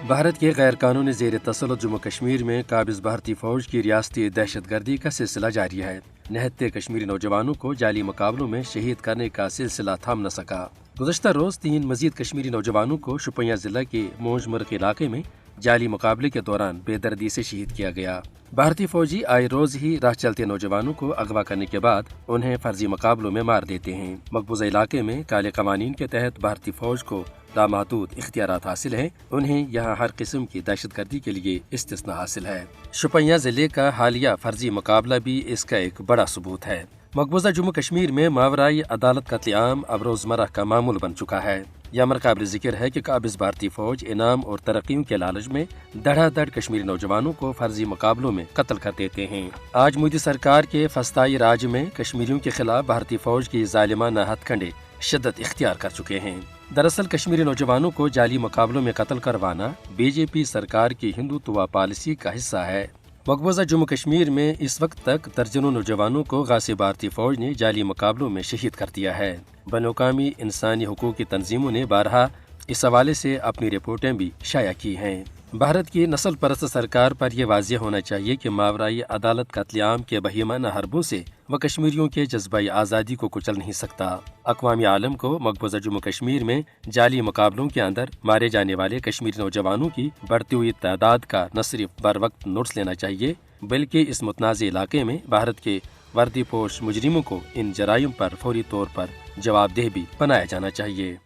भारत के गैर कानूनी ज़ेर तसल्लुत जम्मू कश्मीर में काबिज भारतीय फौज की रियासती दहशत गर्दी का सिलसिला जारी है। निहत्ते कश्मीरी नौजवानों को जाली मुकाबलों में शहीद करने का सिलसिला थम न सका। गुज़श्ता रोज़ 3 मजीद कश्मीरी नौजवानों को शोपियां जिला के मोजमर्ग इलाके में जाली मुकाबले के दौरान बेदर्दी से शहीद किया गया। भारतीय फौजी आए रोज ही राह चलते नौजवानों को अगवा करने के बाद उन्हें फर्जी मुकाबलों में मार देते हैं। मकबूजा इलाके में काले कवानीन के तहत भारतीय फौज को लामहदूद इख्तियारात हासिल है। उन्हें यहाँ हर किस्म की दहशत गर्दी के लिए इस्तिस्ना हासिल है। शोपियां जिले का हालिया फर्जी मुकाबला भी इसका एक बड़ा सबूत है। मकबूजा जम्मू कश्मीर में मावराई अदालत कत्लेआम अब रोजमर्रा का मामूल बन चुका है। यह अमर काबिल जिक्र है कि काबिज भारतीय फौज इनाम और तरक्कियों के लालच में धड़ाधड़ कश्मीरी नौजवानों को फर्जी मुकाबलों में कत्ल कर देते हैं। आज मोदी सरकार के फस्ताई राज में कश्मीरियों के खिलाफ भारतीय फौज की जालिमाना हथकंडे शिद्दत इख्तियार कर चुके हैं। दरअसल कश्मीरी नौजवानों को जाली मुकाबलों में कत्ल करवाना बीजेपी सरकार की हिंदुत्व पॉलिसी का हिस्सा है। मकबूजा जम्मू कश्मीर में इस वक्त तक दर्जनों नौजवानों को गासिब भारतीय फौज ने जाली मुकाबलों में शहीद कर दिया है। बैनुल-अक़वामी इंसानी हुकूक की तंजीमों ने बारहा इस हवाले से अपनी रिपोर्टें भी शाया की हैं। भारत की नस्ल परस्त सरकार पर यह वाज़ेह होना चाहिए कि मावराई अदालत कत्लेआम के बहीमाना हरबों से वह कश्मीरियों के जज्बाई आज़ादी को कुचल नहीं सकता। अक़वामी आलम को मकबूजा जम्मू कश्मीर में जाली मुकाबलों के अंदर मारे जाने वाले कश्मीरी नौजवानों की बढ़ती हुई तादाद का न सिर्फ बर वक्त नोट्स लेना चाहिए, बल्कि इस मुतनाज़ इलाके में भारत के वर्दीपोश मुजरिमों को इन जराइम पर फौरी तौर पर जवाबदेह भी बनाया जाना चाहिए।